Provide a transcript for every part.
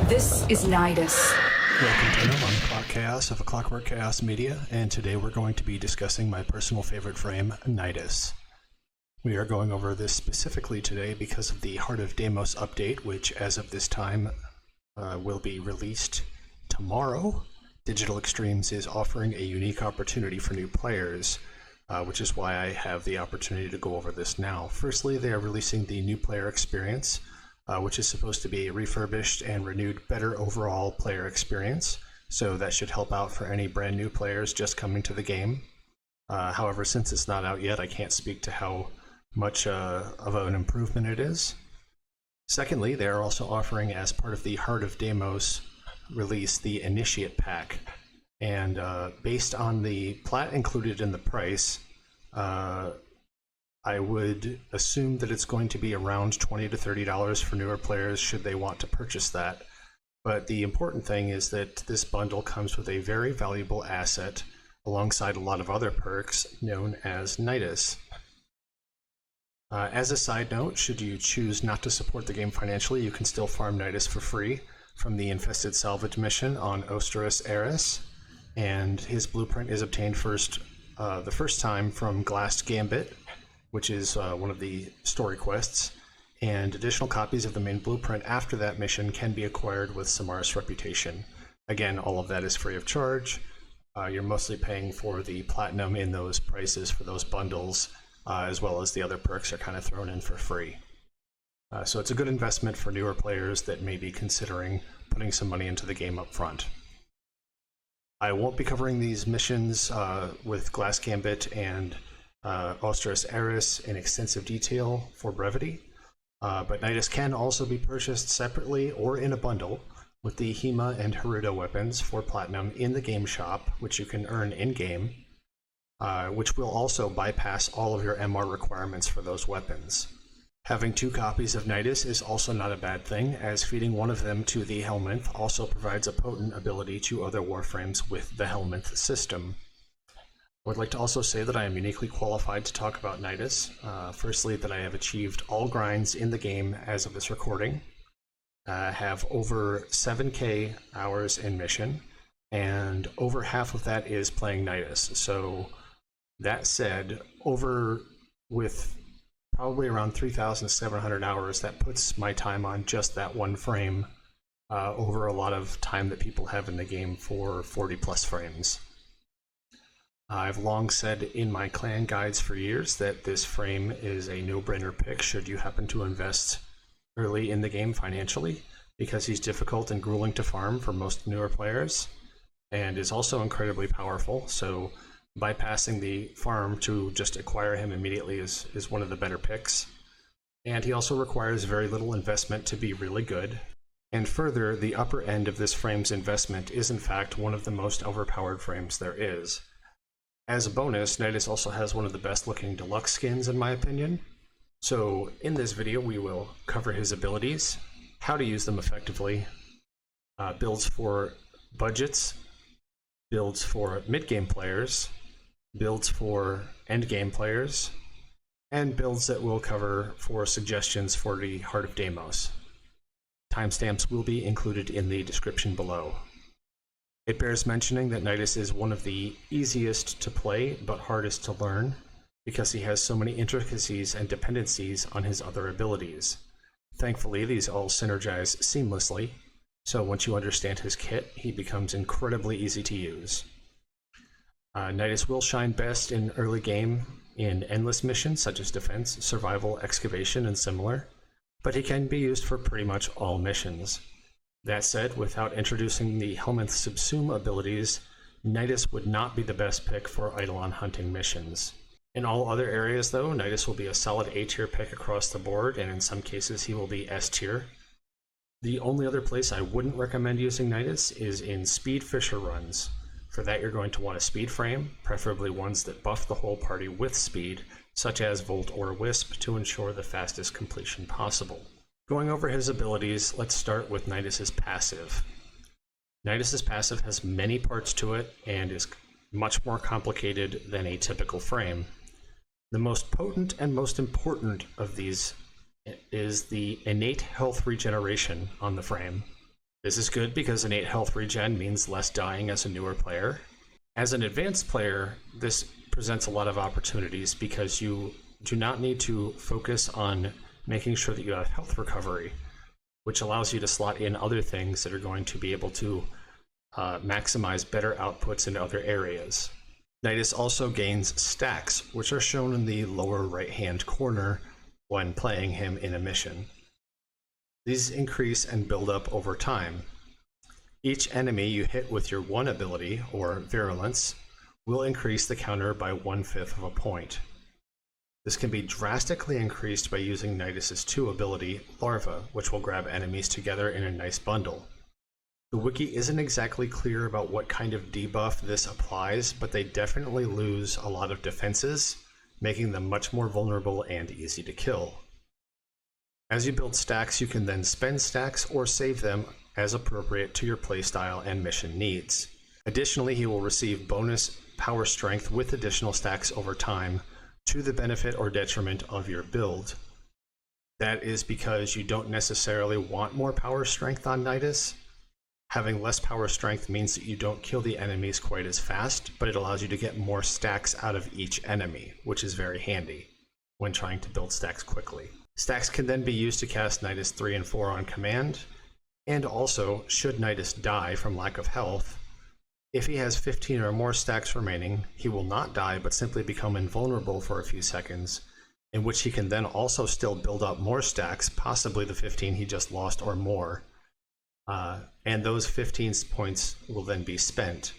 This is Nidus. Welcome to I'm Clock Chaos of Clockwork Chaos Media, and today we're going to be discussing my personal favorite frame, Nidus. We are going over this specifically today because of the Heart of Deimos update, which as of this time will be released tomorrow. Digital Extremes is offering a unique opportunity for new players, which is why I have the opportunity to go over this now. Firstly, they are releasing the new player experience, which is supposed to be a refurbished and renewed, better overall player experience. So that should help out for any brand new players just coming to the game. However, since it's not out yet, I can't speak to how much of an improvement it is. Secondly, they are also offering, as part of the Heart of Deimos release, the Initiate Pack. And based on the plat included in the price, I would assume that it's going to be around $20 to $30 for newer players should they want to purchase that. But the important thing is that this bundle comes with a very valuable asset alongside a lot of other perks known as Nidus. As a side note, should you choose not to support the game financially, you can still farm Nidus for free from the Infested Salvage mission on Osterus Eris, and his blueprint is obtained the first time from Glassed Gambit, which is one of the story quests, and additional copies of the main blueprint after that mission can be acquired with Samaris Reputation. Again, all of that is free of charge. You're mostly paying for the platinum in those prices for those bundles, as well as the other perks are kind of thrown in for free. So it's a good investment for newer players that may be considering putting some money into the game up front. I won't be covering these missions with Glass Gambit and Osterus Eris in extensive detail for brevity, but Nidus can also be purchased separately or in a bundle with the Hema and Haruto weapons for platinum in the game shop, which you can earn in-game, which will also bypass all of your MR requirements for those weapons. Having 2 copies of Nidus is also not a bad thing, as feeding one of them to the Helminth also provides a potent ability to other warframes with the Helminth system. I would like to also say that I am uniquely qualified to talk about Nidus. Firstly, that I have achieved all grinds in the game as of this recording, have over 7k hours in mission, and over half of that is playing Nidus. So that said, with probably around 3,700 hours, that puts my time on just that one frame over a lot of time that people have in the game for 40 plus frames. I've long said in my clan guides for years that this frame is a no-brainer pick should you happen to invest early in the game financially, because he's difficult and grueling to farm for most newer players, and is also incredibly powerful, so bypassing the farm to just acquire him immediately is one of the better picks. And he also requires very little investment to be really good. And further, the upper end of this frame's investment is in fact one of the most overpowered frames there is. As a bonus, Nidus also has one of the best looking deluxe skins in my opinion. So in this video we will cover his abilities, how to use them effectively, builds for budgets, builds for mid-game players, builds for end-game players, and builds that we'll cover for suggestions for the Heart of Deimos. Timestamps will be included in the description below. It bears mentioning that Nidus is one of the easiest to play but hardest to learn, because he has so many intricacies and dependencies on his other abilities. Thankfully, these all synergize seamlessly, so once you understand his kit, he becomes incredibly easy to use. Nidus will shine best in early game in endless missions such as defense, survival, excavation, and similar, but he can be used for pretty much all missions. That said, without introducing the Helminth Subsume abilities, Nidus would not be the best pick for Eidolon hunting missions. In all other areas though, Nidus will be a solid A-tier pick across the board, and in some cases he will be S-tier. The only other place I wouldn't recommend using Nidus is in speed fisher runs. For that you're going to want a speed frame, preferably ones that buff the whole party with speed, such as Volt or Wisp, to ensure the fastest completion possible. Going over his abilities, let's start with Nidus's passive. Nidus's passive has many parts to it and is much more complicated than a typical frame. The most potent and most important of these is the innate health regeneration on the frame. This is good because innate health regen means less dying as a newer player. As an advanced player, this presents a lot of opportunities because you do not need to focus on making sure that you have health recovery, which allows you to slot in other things that are going to be able to maximize better outputs in other areas. Nidus also gains stacks, which are shown in the lower right-hand corner when playing him in a mission. These increase and build up over time. Each enemy you hit with your 1 ability, or Virulence, will increase the counter by 1/5 of a point. This can be drastically increased by using Nidus's 2 ability, Larva, which will grab enemies together in a nice bundle. The wiki isn't exactly clear about what kind of debuff this applies, but they definitely lose a lot of defenses, making them much more vulnerable and easy to kill. As you build stacks, you can then spend stacks or save them as appropriate to your playstyle and mission needs. Additionally, he will receive bonus power strength with additional stacks over time to the benefit or detriment of your build. That is because you don't necessarily want more power strength on Nidus. Having less power strength means that you don't kill the enemies quite as fast, but it allows you to get more stacks out of each enemy, which is very handy when trying to build stacks quickly. Stacks can then be used to cast Nidus 3 and 4 on command, and also, should Nidus die from lack of health, if he has 15 or more stacks remaining, he will not die but simply become invulnerable for a few seconds, in which he can then also still build up more stacks, possibly the 15 he just lost or more, and those 15 points will then be spent.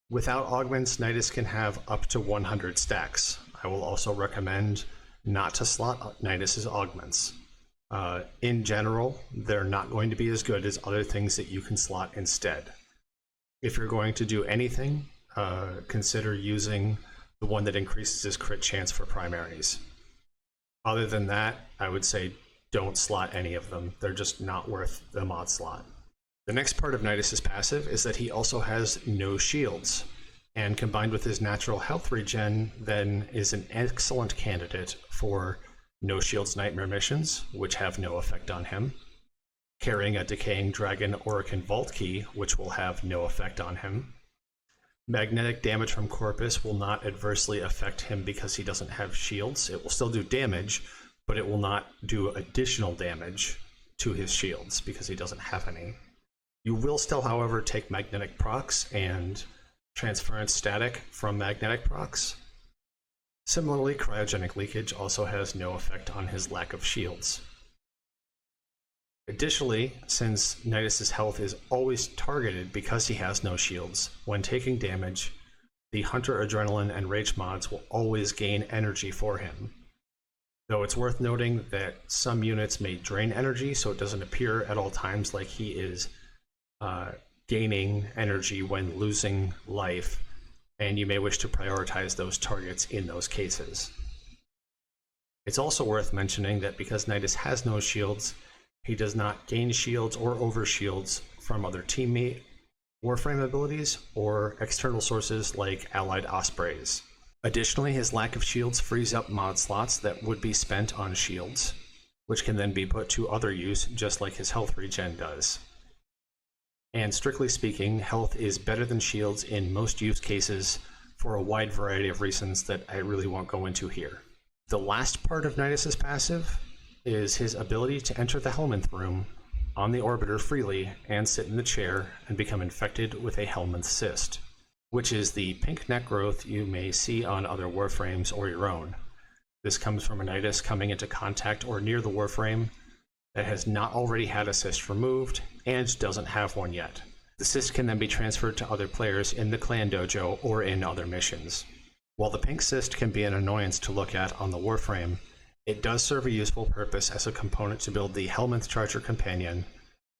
Without augments, Nidus can have up to 100 stacks. I will also recommend not to slot Nidus's augments. In general, they're not going to be as good as other things that you can slot instead. If you're going to do anything, consider using the one that increases his crit chance for primaries. Other than that, I would say don't slot any of them. They're just not worth the mod slot. The next part of Nidus's passive is that he also has no shields, and combined with his natural health regen, then is an excellent candidate for no shields nightmare missions, which have no effect on him, carrying a decaying dragon Oracan vault key, which will have no effect on him. Magnetic damage from Corpus will not adversely affect him because he doesn't have shields. It will still do damage, but it will not do additional damage to his shields because he doesn't have any. You will still, however, take magnetic procs and transference static from magnetic procs. Similarly, cryogenic leakage also has no effect on his lack of shields. Additionally, since Nidus's health is always targeted because he has no shields, when taking damage, the Hunter Adrenaline and Rage mods will always gain energy for him. Though it's worth noting that some units may drain energy, so it doesn't appear at all times like he is gaining energy when losing life, and you may wish to prioritize those targets in those cases. It's also worth mentioning that because Nidus has no shields, he does not gain shields or overshields from other teammate Warframe abilities or external sources like allied Ospreys. Additionally, his lack of shields frees up mod slots that would be spent on shields, which can then be put to other use, just like his health regen does. And strictly speaking, health is better than shields in most use cases for a wide variety of reasons that I really won't go into here. The last part of Nidus's passive is his ability to enter the Helminth room on the Orbiter freely and sit in the chair and become infected with a Helminth cyst, which is the pink neck growth you may see on other Warframes or your own. This comes from a Nidus coming into contact or near the Warframe that has not already had a cyst removed and doesn't have one yet. The cyst can then be transferred to other players in the clan dojo or in other missions. While the pink cyst can be an annoyance to look at on the Warframe, it does serve a useful purpose as a component to build the Helminth Charger Companion,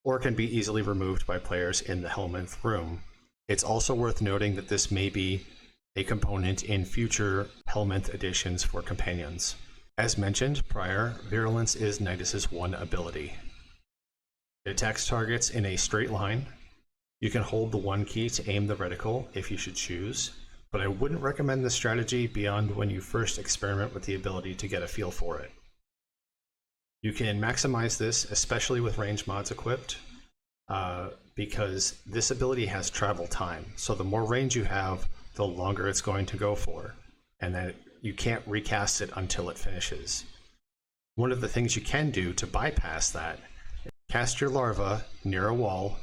or can be easily removed by players in the Helminth room. It's also worth noting that this may be a component in future Helminth editions for companions. As mentioned prior, Virulence is Nidus's one ability. It attacks targets in a straight line. You can hold the 1 key to aim the reticle if you should choose, but I wouldn't recommend this strategy beyond when you first experiment with the ability to get a feel for it. You can maximize this, especially with range mods equipped, because this ability has travel time. So the more range you have, the longer it's going to go for, and that you can't recast it until it finishes. One of the things you can do to bypass that is cast your larva near a wall,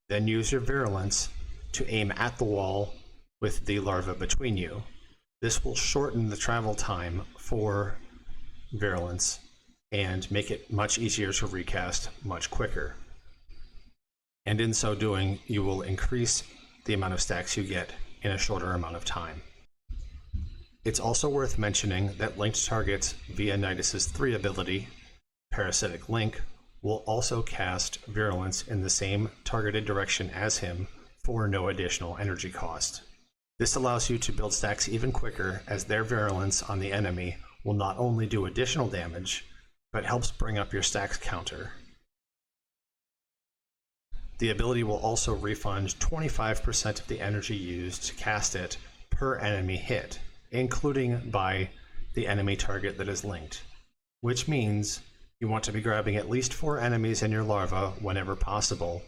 then use your Virulence to aim at the wall with the larva between you. This will shorten the travel time for Virulence and make it much easier to recast much quicker. And in so doing, you will increase the amount of stacks you get in a shorter amount of time. It's also worth mentioning that linked targets via Nidus's 3 ability, Parasitic Link, will also cast Virulence in the same targeted direction as him for no additional energy cost. This allows you to build stacks even quicker, as their Virulence on the enemy will not only do additional damage, but helps bring up your stacks counter. The ability will also refund 25% of the energy used to cast it per enemy hit, including by the enemy target that is linked, which means you want to be grabbing at least 4 enemies in your larva whenever possible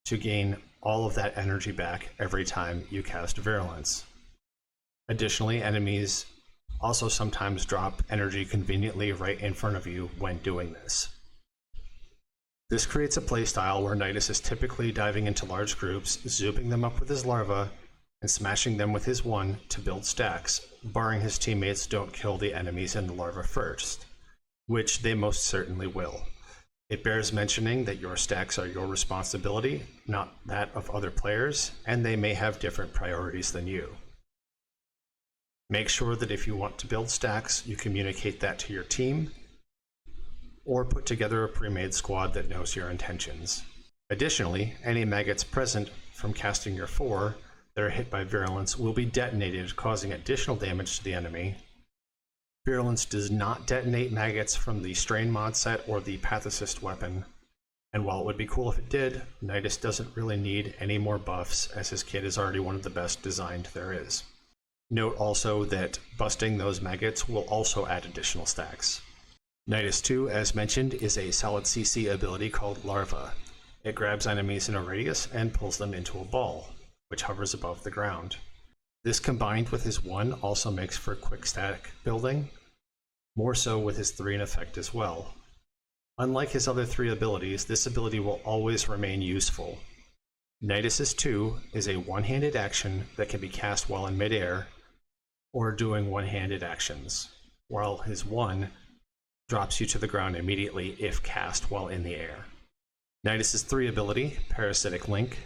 to gain all of that energy back every time you cast Virulence. Additionally, enemies also sometimes drop energy conveniently right in front of you when doing this. This creates a playstyle where Nidus is typically diving into large groups, zooping them up with his larva, and smashing them with his 1 to build stacks, barring his teammates don't kill the enemies in the larva first, which they most certainly will. It bears mentioning that your stacks are your responsibility, not that of other players, and they may have different priorities than you. Make sure that if you want to build stacks, you communicate that to your team, or put together a pre-made squad that knows your intentions. Additionally, any maggots present from casting your 4 that are hit by Virulence will be detonated, causing additional damage to the enemy. Virulence does not detonate maggots from the Strain mod set or the Pathicist weapon, and while it would be cool if it did, Nidus doesn't really need any more buffs, as his kit is already one of the best designed there is. Note also that busting those maggots will also add additional stacks. Nidus 2, as mentioned, is a solid CC ability called Larva. It grabs enemies in a radius and pulls them into a ball, which hovers above the ground. This combined with his 1 also makes for quick stack building, more so with his 3 in effect as well. Unlike his other 3 abilities, this ability will always remain useful. Nidus's 2 is a one-handed action that can be cast while in midair, or doing one-handed actions, while his 1 drops you to the ground immediately if cast while in the air. Nidus's 3 ability, Parasitic Link.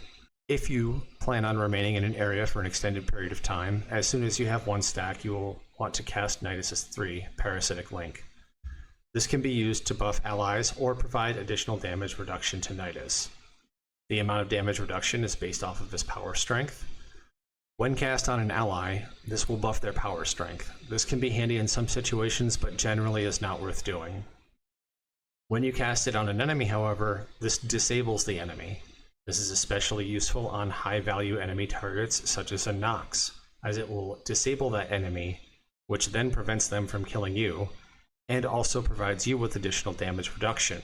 If you plan on remaining in an area for an extended period of time, as soon as you have 1 stack, you will want to cast Nidus's 3, Parasitic Link. This can be used to buff allies or provide additional damage reduction to Nidus. The amount of damage reduction is based off of his power strength. When cast on an ally, this will buff their power strength. This can be handy in some situations, but generally is not worth doing. When you cast it on an enemy, however, this disables the enemy. This is especially useful on high-value enemy targets such as a Nox, as it will disable that enemy, which then prevents them from killing you, and also provides you with additional damage reduction.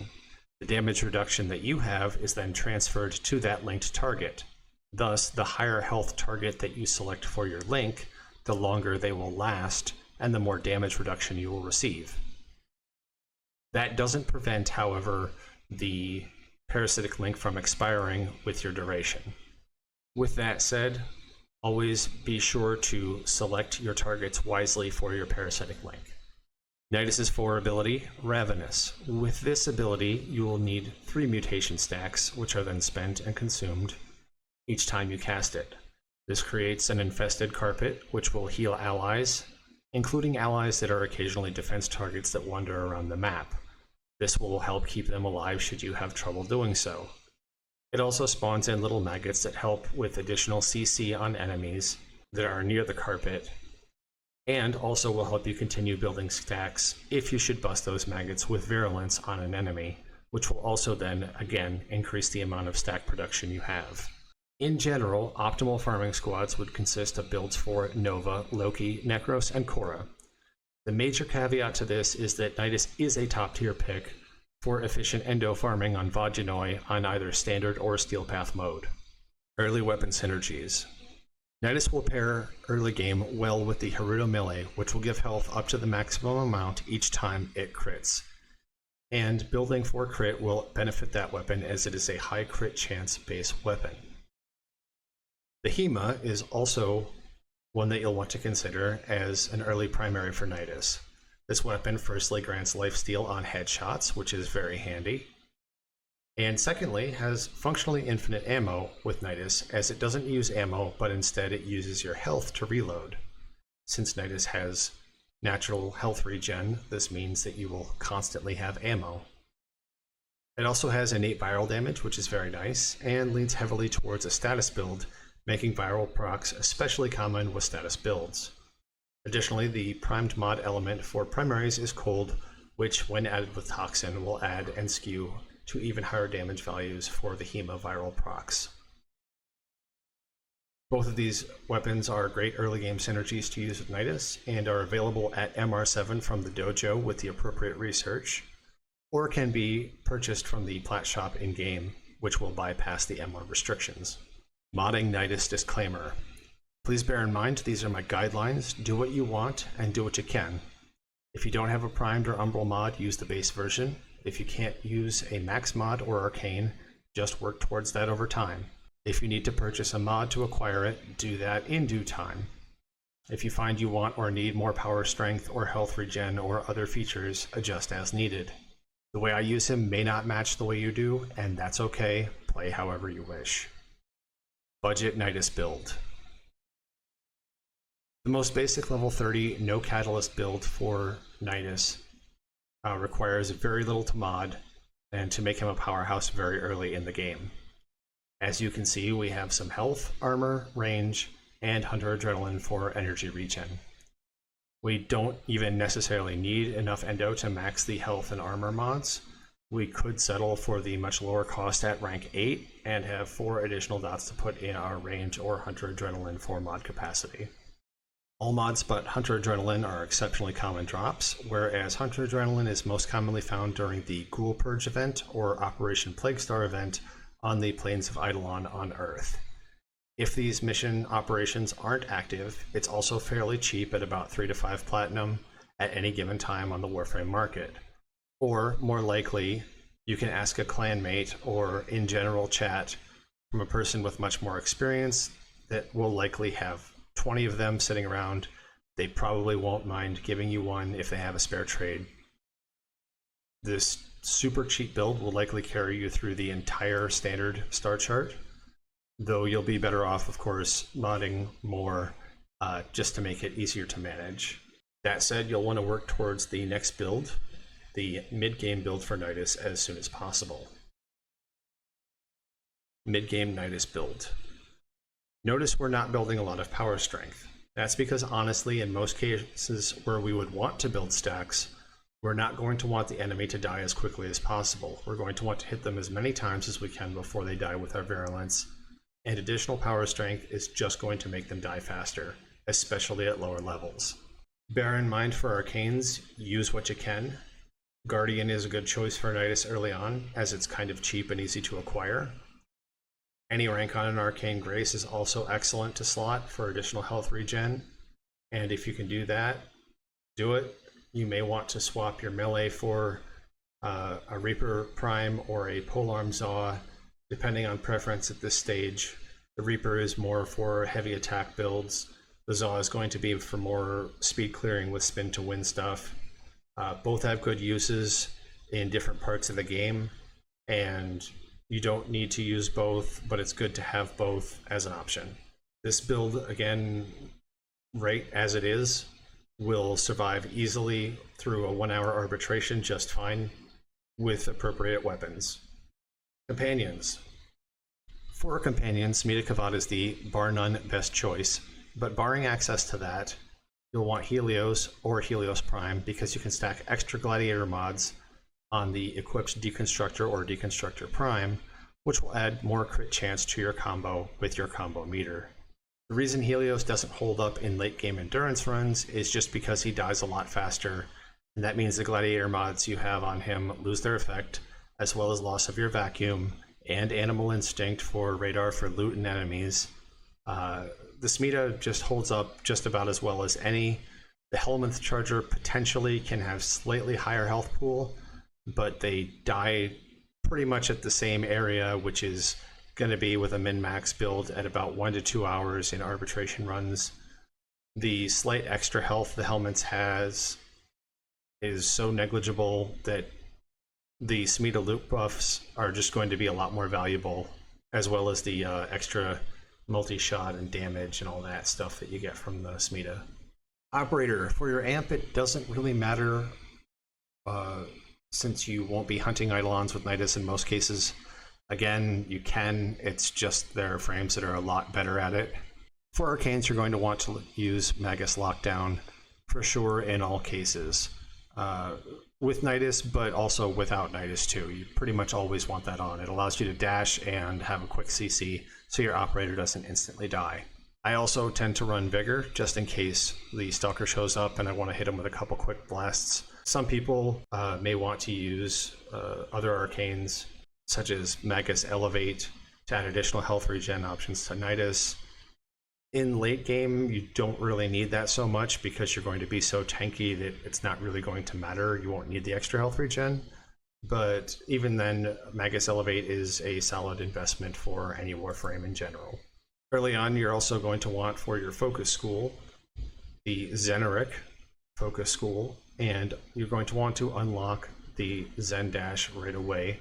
The damage reduction that you have is then transferred to that linked target. Thus, the higher health target that you select for your link, the longer they will last, and the more damage reduction you will receive. That doesn't prevent, however, the Parasitic Link from expiring with your duration. With that said, always be sure to select your targets wisely for your Parasitic Link. Nidus's 4 ability, Ravenous. With this ability, you will need 3 mutation stacks, which are then spent and consumed each time you cast it. This creates an infested carpet, which will heal allies, including allies that are occasionally defense targets that wander around the map. This will help keep them alive should you have trouble doing so. It also spawns in little maggots that help with additional CC on enemies that are near the carpet, and also will help you continue building stacks if you should bust those maggots with Virulence on an enemy, which will also then, again, increase the amount of stack production you have. In general, optimal farming squads would consist of builds for Nova, Loki, Necros, and Korra. The major caveat to this is that Nidus is a top tier pick for efficient endo farming on Vodjanoi on either standard or steel path mode. Early weapon synergies. Nidus will pair early game well with the Haruto melee, which will give health up to the maximum amount each time it crits. And building for crit will benefit that weapon as it is a high crit chance base weapon. The Hema is also one that you'll want to consider as an early primary for Nidus. This weapon firstly grants lifesteal on headshots, which is very handy. And secondly, has functionally infinite ammo with Nidus, as it doesn't use ammo, but instead it uses your health to reload. Since Nidus has natural health regen, this means that you will constantly have ammo. It also has innate viral damage, which is very nice, and leans heavily towards a status build, making viral procs especially common with status builds. Additionally, the primed mod element for primaries is cold, which when added with Toxin will add and skew to even higher damage values for the Hema viral procs. Both of these weapons are great early game synergies to use with Nidus and are available at MR7 from the dojo with the appropriate research, or can be purchased from the plat shop in-game, which will bypass the MR restrictions. Modding Nidus disclaimer. Please bear in mind these are my guidelines. Do what you want and do what you can. If you don't have a primed or umbral mod, use the base version. If you can't use a max mod or arcane, just work towards that over time. If you need to purchase a mod to acquire it, do that in due time. If you find you want or need more power strength or health regen or other features, adjust as needed. The way I use him may not match the way you do, and that's okay. Play however you wish. Budget Nidus build. The most basic level 30 no catalyst build for Nidus requires very little to mod and to make him a powerhouse very early in the game. As you can see, we have some health, armor, range, and Hunter Adrenaline for energy regen. We don't even necessarily need enough endo to max the health and armor mods. We could settle for the much lower cost at rank 8 and have 4 additional dots to put in our range or Hunter Adrenaline for mod capacity. All mods but Hunter Adrenaline are exceptionally common drops, whereas Hunter Adrenaline is most commonly found during the Ghoul Purge event or Operation Plaguestar event on the Plains of Eidolon on Earth. If these mission operations aren't active, it's also fairly cheap at about 3 to 5 platinum at any given time on the Warframe market. Or, more likely, you can ask a clanmate or in general chat from a person with much more experience that will likely have 20 of them sitting around. They probably won't mind giving you one if they have a spare trade. This super cheap build will likely carry you through the entire standard star chart, though you'll be better off, of course, modding more just to make it easier to manage. That said, you'll want to work towards the next build, the mid-game build for Nidus, as soon as possible. Mid-game Nidus build. Notice we're not building a lot of power strength. That's because honestly, in most cases where we would want to build stacks, we're not going to want the enemy to die as quickly as possible. We're going to want to hit them as many times as we can before they die with our Virulence, and additional power strength is just going to make them die faster, especially at lower levels. Bear in mind for Arcanes, use what you can. Guardian is a good choice for Nidus early on, as it's kind of cheap and easy to acquire. Any rank on an Arcane Grace is also excellent to slot for additional health regen, and if you can do that, do it. You may want to swap your melee for a Reaper Prime or a Polearm Zaw, depending on preference at this stage. The Reaper is more for heavy attack builds. The Zaw is going to be for more speed clearing with spin to win stuff. Both have good uses in different parts of the game, and you don't need to use both, but it's good to have both as an option. This build, again, right as it is, will survive easily through a 1-hour arbitration just fine with appropriate weapons. Companions. For companions, Mita is the bar none best choice, but barring access to that, you'll want Helios or Helios Prime because you can stack extra gladiator mods on the equipped Deconstructor or Deconstructor Prime, which will add more crit chance to your combo with your combo meter. The reason Helios doesn't hold up in late game endurance runs is just because he dies a lot faster And that means the gladiator mods you have on him lose their effect, as well as loss of your vacuum and animal instinct for radar for loot and enemies. The Smita just holds up just about as well as any. The Helminth Charger potentially can have slightly higher health pool, but they die pretty much at the same area, which is going to be with a min-max build at about 1 to 2 hours in arbitration runs. The slight extra health the Helminth has is so negligible that the Smita loot buffs are just going to be a lot more valuable, as well as the extra multi-shot and damage and all that stuff that you get from the Smita. Operator, for your amp, it doesn't really matter since you won't be hunting Eidolons with Nidus in most cases. Again, you can, it's just there are frames that are a lot better at it. For Arcanes, you're going to want to use Magus Lockdown for sure in all cases. With Nidus, but also without Nidus too. You pretty much always want that on. It allows you to dash and have a quick CC, so your operator doesn't instantly die. I also tend to run Vigor, just in case the Stalker shows up and I want to hit him with a couple quick blasts. Some people may want to use other Arcanes, such as Magus Elevate, to add additional health regen options to Nidus. In late game, you don't really need that so much because you're going to be so tanky that it's not really going to matter. You won't need the extra health regen. But even then, Magus Elevate is a solid investment for any Warframe in general. Early on, you're also going to want for your Focus School, the Zeneric Focus School, and you're going to want to unlock the Zen Dash right away.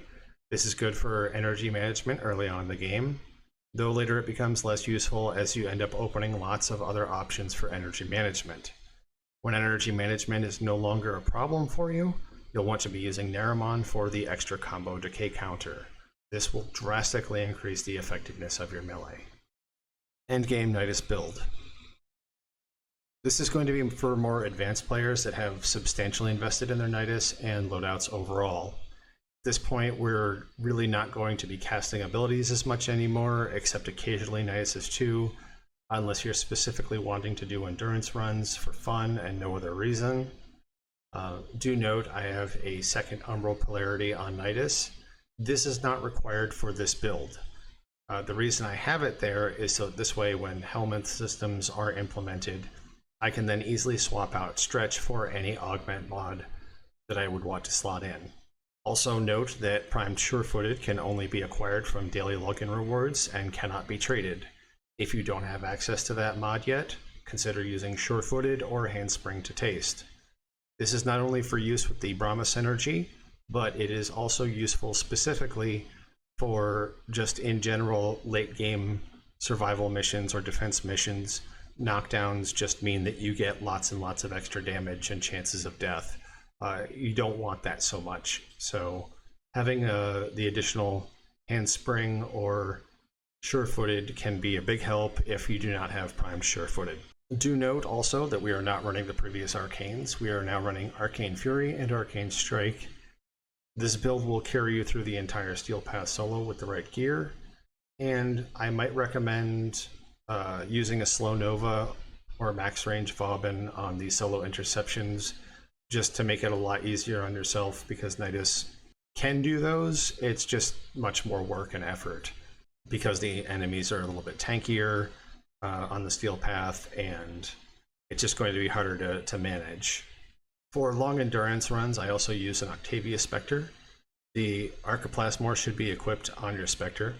This is good for energy management early on in the game, though later it becomes less useful as you end up opening lots of other options for energy management. When energy management is no longer a problem for you, you'll want to be using Naramon for the extra combo decay counter. This will drastically increase the effectiveness of your melee. Endgame Nidus build. This is going to be for more advanced players that have substantially invested in their Nidus and loadouts overall. At this point, we're really not going to be casting abilities as much anymore, except occasionally Niduses too, unless you're specifically wanting to do endurance runs for fun and no other reason. Do note I have a second Umbral Polarity on Nidus. This is not required for this build. The reason I have it there is so this way when Helminth systems are implemented, I can then easily swap out Stretch for any augment mod that I would want to slot in. Also note that Primed Sure-Footed can only be acquired from daily login rewards and cannot be traded. If you don't have access to that mod yet, consider using Sure-Footed or Handspring to taste. This is not only for use with the Brahma Synergy, but it is also useful specifically for just in general late game survival missions or defense missions. Knockdowns just mean that you get lots and lots of extra damage and chances of death. You don't want that so much. So having the additional Handspring or Sure-Footed can be a big help if you do not have Primed Sure-Footed. Do note also that we are not running the previous Arcanes. We are now running Arcane Fury and Arcane Strike. This build will carry you through the entire Steel Path solo with the right gear, and I might recommend using a Slow Nova or Max Range Vauban on the solo interceptions just to make it a lot easier on yourself, because Nidus can do those. It's just much more work and effort because the enemies are a little bit tankier on the Steel Path, and it's just going to be harder to manage. For long endurance runs, I also use an Octavia Spectre. The Arcaplasmor should be equipped on your Spectre.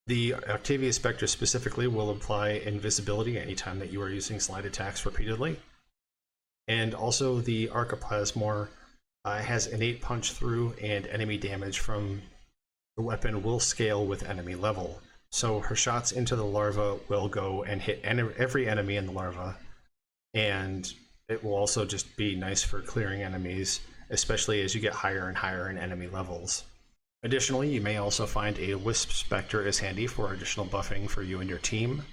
The Octavia Spectre specifically will apply invisibility anytime that you are using slide attacks repeatedly. And also the Arcaplasmor has innate punch through, and enemy damage from the weapon will scale with enemy level. So her shots into the larva will go and hit every enemy in the larva, and it will also just be nice for clearing enemies, especially as you get higher and higher in enemy levels. Additionally, you may also find a Wisp Spectre is handy for additional buffing for you and your team,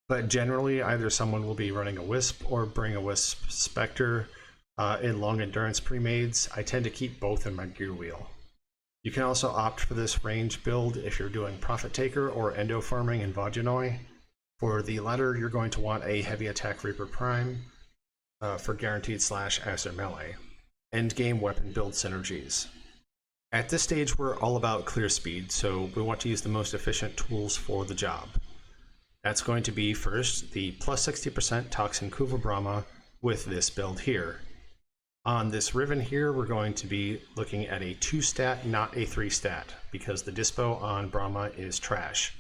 but generally either someone will be running a Wisp or bring a Wisp Spectre. In long endurance pre-mades, I tend to keep both in my gear wheel. You can also opt for this range build if you're doing Prophet Taker or Endo farming in Vodunoi. For the latter, you're going to want a Heavy Attack Reaper Prime for guaranteed slash Acer melee. Endgame weapon build synergies. At this stage, we're all about clear speed, so we want to use the most efficient tools for the job. That's going to be first the plus 60% Toxin Kuva Brahma with this build here. On this Riven here, we're going to be looking at a 2 stat, not a 3 stat, because the dispo on Brahma is trash.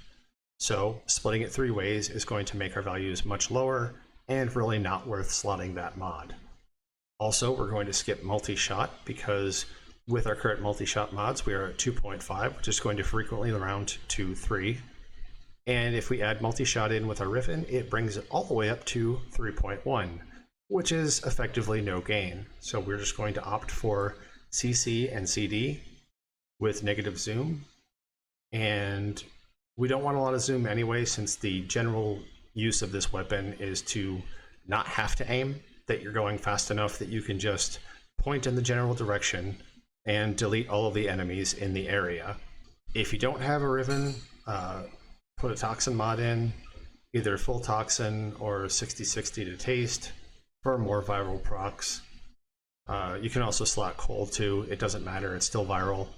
So splitting it 3 ways is going to make our values much lower and really not worth slotting that mod. Also, we're going to skip multi-shot because with our current multi-shot mods, we are at 2.5, which is going to frequently round to 3. And if we add multi-shot in with our Riven, it brings it all the way up to 3.1, which is effectively no gain. So we're just going to opt for CC and CD with negative zoom. And we don't want a lot of zoom anyway, since the general use of this weapon is to not have to aim, that you're going fast enough that you can just point in the general direction and delete all of the enemies in the area. If you don't have a Riven, put a Toxin mod in, either full Toxin or 60-60 to taste for more viral procs. You can also slot cold too, it doesn't matter, it's still viral.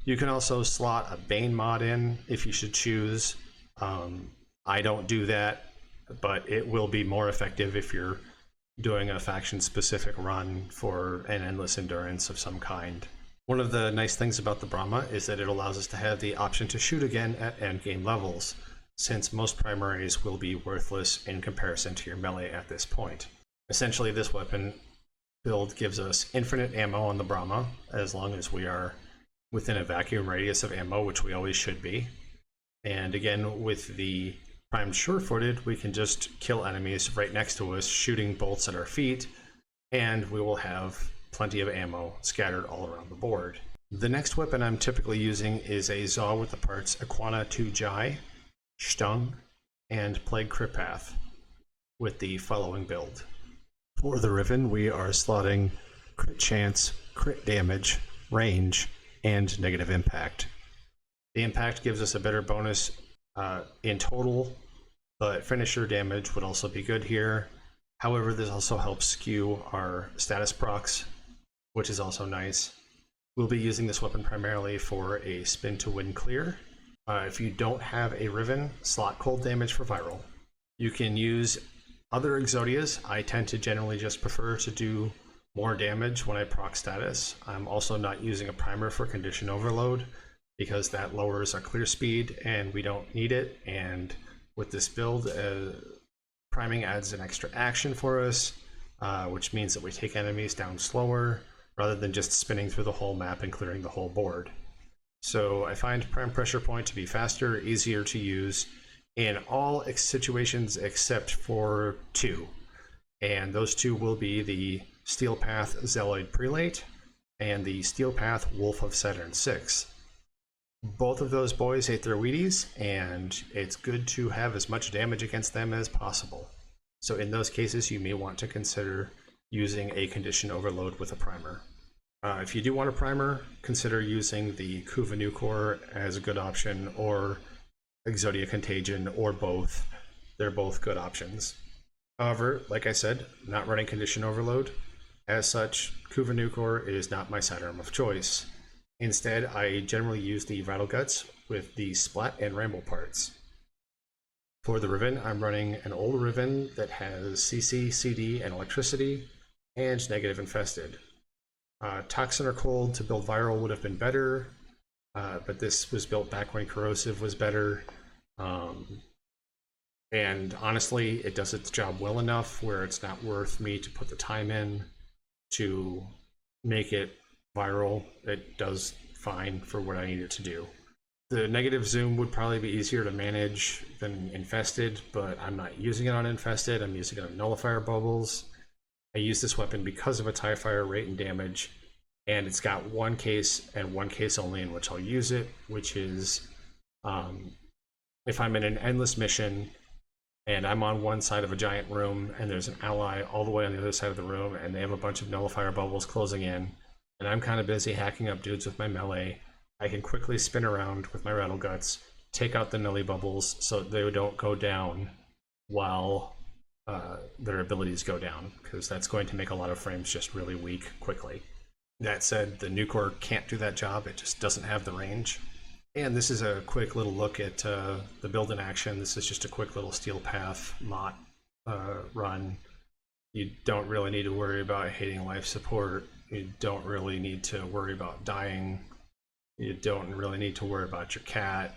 You can also slot a Bane mod in if you should choose. I don't do that, but it will be more effective if you're doing a faction specific run for an endless endurance of some kind. One of the nice things about the Brahma is that it allows us to have the option to shoot again at endgame levels, since most primaries will be worthless in comparison to your melee at this point. Essentially, this weapon build gives us infinite ammo on the Brahma, as long as we are within a vacuum radius of ammo, which we always should be. And again, with the primed sure-footed, we can just kill enemies right next to us, shooting bolts at our feet, and we will have plenty of ammo scattered all around the board. The next weapon I'm typically using is a Zaw with the parts Aquana 2 Jai, Stung, and Plague Crit Path with the following build. For the Riven, we are slotting crit chance, crit damage, range, and negative impact. The impact gives us a better bonus in total, but finisher damage would also be good here. However, this also helps skew our status procs, which is also nice. We'll be using this weapon primarily for a spin to win clear. If you don't have a Riven, slot cold damage for viral. You can use other Exodias. I tend to generally just prefer to do more damage when I proc status. I'm also not using a primer for condition overload because that lowers our clear speed and we don't need it. And with this build, priming adds an extra action for us, which means that we take enemies down slower rather than just spinning through the whole map and clearing the whole board. So I find Prime Pressure Point to be faster, easier to use in all situations except for 2. And those 2 will be the Steel Path Zealoid Prelate and the Steel Path Wolf of Saturn 6. Both of those boys hate their Wheaties, and it's good to have as much damage against them as possible. So in those cases, you may want to consider using a condition overload with a primer. If you do want a primer, consider using the Kuva Nucor as a good option, or Exodia Contagion, or both. They're both good options. However, like I said, not running condition overload. As such, Kuva Nucor is not my sidearm of choice. Instead, I generally use the Rattle Guts with the Splat and Ramble parts. For the Riven, I'm running an old Riven that has CC, CD, and electricity, and negative infested. Toxin or Cold to build viral would have been better, but this was built back when corrosive was better. And honestly, it does its job well enough where it's not worth me to put the time in to make it viral. It does fine for what I need it to do. The negative zoom would probably be easier to manage than infested, but I'm not using it on infested. I'm using it on nullifier bubbles. I use this weapon because of a TIE Fire rate and damage, and it's got one case and one case only in which I'll use it, which is if I'm in an endless mission and I'm on one side of a giant room and there's an ally all the way on the other side of the room and they have a bunch of nullifier bubbles closing in, and I'm kind of busy hacking up dudes with my melee, I can quickly spin around with my Rattle Guts, take out the nully bubbles so they don't go down while their abilities go down, because that's going to make a lot of frames just really weak quickly. That said, the Nucor can't do that job. It just doesn't have the range. And this is a quick little look at the build in action. This is just a quick little Steel Path Mott run. You don't really need to worry about hating life support. You don't really need to worry about dying. You don't really need to worry about your cat.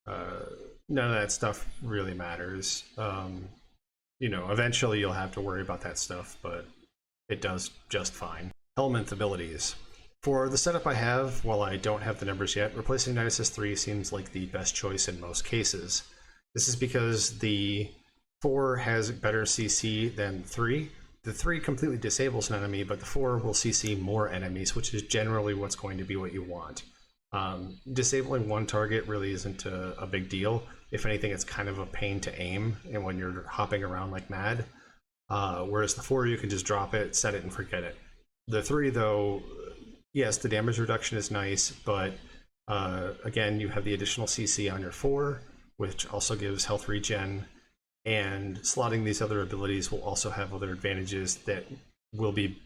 None of that stuff really matters. You know, eventually you'll have to worry about that stuff, but it does just fine. Element abilities. For the setup I have, while I don't have the numbers yet, replacing Nidus S3 seems like the best choice in most cases. This is because the 4 has better CC than 3. The 3 completely disables an enemy, but the 4 will CC more enemies, which is generally what's going to be what you want. Disabling one target really isn't a big deal. If anything, it's kind of a pain to aim, and when you're hopping around like mad. Whereas the 4, you can just drop it, set it, and forget it. The 3, though, yes, the damage reduction is nice, but again, you have the additional CC on your 4, which also gives health regen, and slotting these other abilities will also have other advantages that will be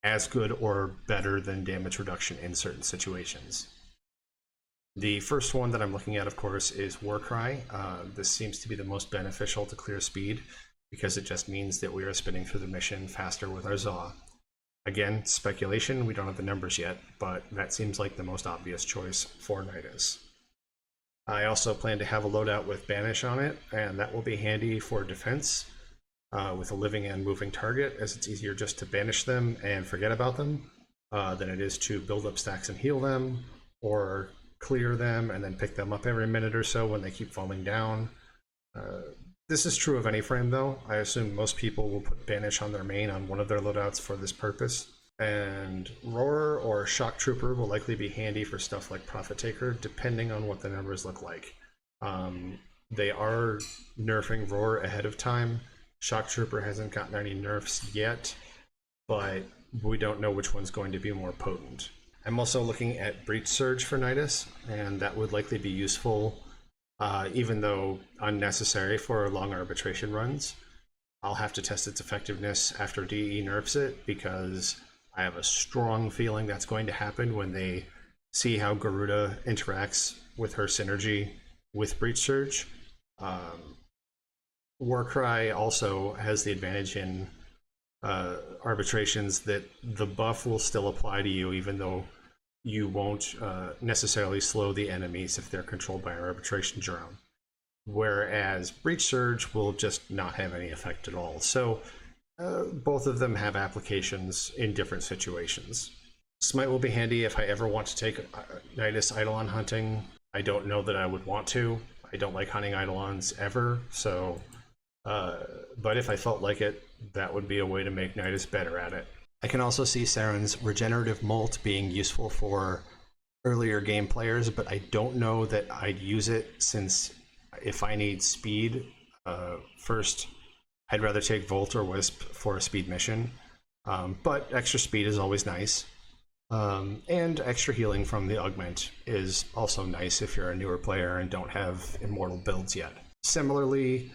as good or better than damage reduction in certain situations. The first one that I'm looking at, of course, is Warcry. This seems to be the most beneficial to clear speed, because it just means that we are spinning through the mission faster with our Zaw. Again, speculation, we don't have the numbers yet, but that seems like the most obvious choice for Nidus. I also plan to have a loadout with Banish on it, and that will be handy for defense with a living and moving target, as it's easier just to banish them and forget about them than it is to build up stacks and heal them, or clear them and then pick them up every minute or so when they keep falling down. This is true of any frame, though. I assume most people will put Banish on their main on one of their loadouts for this purpose. And Roar or Shock Trooper will likely be handy for stuff like Profit Taker, depending on what the numbers look like. They are nerfing Roar ahead of time. Shock Trooper hasn't gotten any nerfs yet, but we don't know which one's going to be more potent. I'm also looking at Breach Surge for Nidus, and that would likely be useful, even though unnecessary for long arbitration runs. I'll have to test its effectiveness after DE nerfs it, because I have a strong feeling that's going to happen when they see how Garuda interacts with her synergy with Breach Surge. Warcry also has the advantage in arbitrations that the buff will still apply to you, even though you won't necessarily slow the enemies if they're controlled by an arbitration drone. Whereas Breach Surge will just not have any effect at all. So both of them have applications in different situations. Smite will be handy if I ever want to take Nidus Eidolon hunting. I don't know that I would want to. I don't like hunting Eidolons ever, so but if I felt like it, that would be a way to make Nidus better at it. I can also see Saren's Regenerative Molt being useful for earlier game players, but I don't know that I'd use it, since if I need speed, first I'd rather take Volt or Wisp for a speed mission, but extra speed is always nice. And extra healing from the Augment is also nice if you're a newer player and don't have immortal builds yet. Similarly,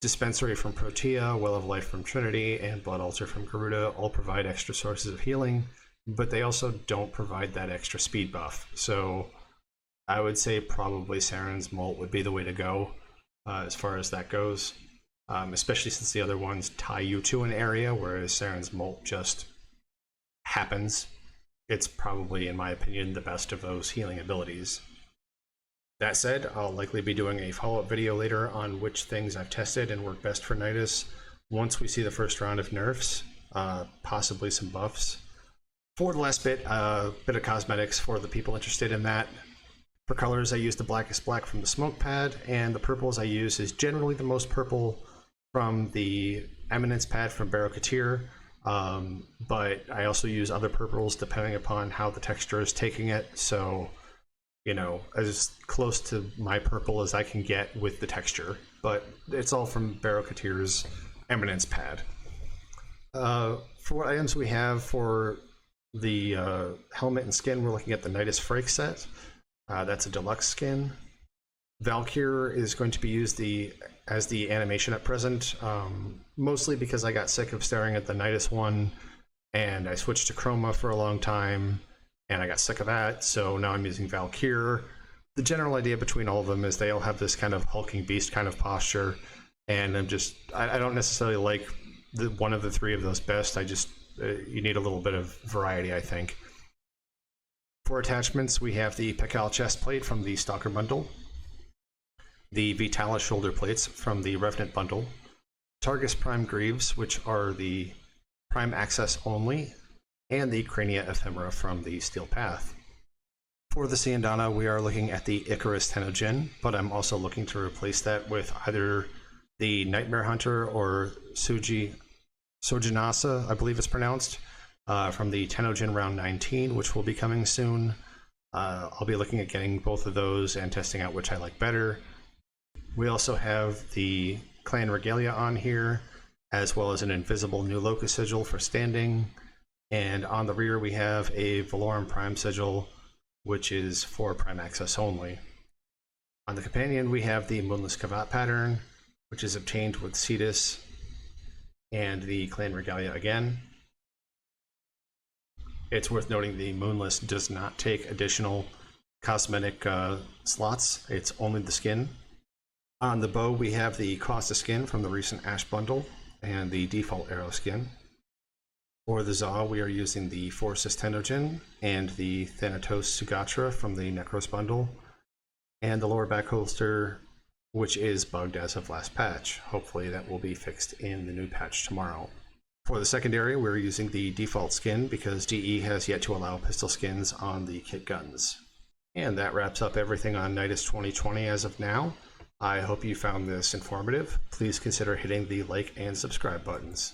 Dispensary from Protea, Well of Life from Trinity, and Blood Altar from Garuda all provide extra sources of healing, but they also don't provide that extra speed buff. So I would say probably Saren's Molt would be the way to go as far as that goes, especially since the other ones tie you to an area, whereas Saren's Molt just happens. It's probably, in my opinion, the best of those healing abilities. That said, I'll likely be doing a follow-up video later on which things I've tested and work best for Nidus once we see the first round of nerfs, possibly some buffs. For the last bit of cosmetics for the people interested in that. For colors, I use the blackest black from the Smoke Pad, and the purples I use is generally the most purple from the Eminence Pad from Barokatir, but I also use other purples depending upon how the texture is taking it, so you know, as close to my purple as I can get with the texture, but it's all from Barokatir's Eminence Pad. For what items we have for the helmet and skin, we're looking at the Nidus Frake set. That's a deluxe skin. Valkyr is going to be used as the animation at present, mostly because I got sick of staring at the Nidus one, and I switched to Chroma for a long time, and I got sick of that, so now I'm using Valkyr. The general idea between all of them is they all have this kind of hulking beast kind of posture, and I don't necessarily like one of the three of those best. You need a little bit of variety, I think. For attachments, we have the Pekal chest plate from the Stalker bundle, the Vitalis shoulder plates from the Revenant bundle, Targus Prime Greaves, which are the Prime Access only, and the Crania Ephemera from the Steel Path. For the Siandana, we are looking at the Icarus Tenogen, but I'm also looking to replace that with either the Nightmare Hunter or Sojinasa, I believe it's pronounced, from the Tenogen Round 19, which will be coming soon. I'll be looking at getting both of those and testing out which I like better. We also have the Clan Regalia on here, as well as an invisible New Locus Sigil for standing. And on the rear we have a Valorum Prime Sigil, which is for Prime Access only. On the companion we have the Moonless Kavat pattern, which is obtained with Cetus and the Clan Regalia again. It's worth noting the Moonless does not take additional cosmetic slots, it's only the skin. On the bow we have the Costa skin from the recent Ash bundle and the default arrow skin. For the Za, we are using the Forces Tenogen and the Thanatos Sugatra from the Necros bundle, and the lower back holster, which is bugged as of last patch. Hopefully that will be fixed in the new patch tomorrow. For the secondary, we're using the default skin because DE has yet to allow pistol skins on the kit guns. And that wraps up everything on Nidus 2020 as of now. I hope you found this informative. Please consider hitting the like and subscribe buttons.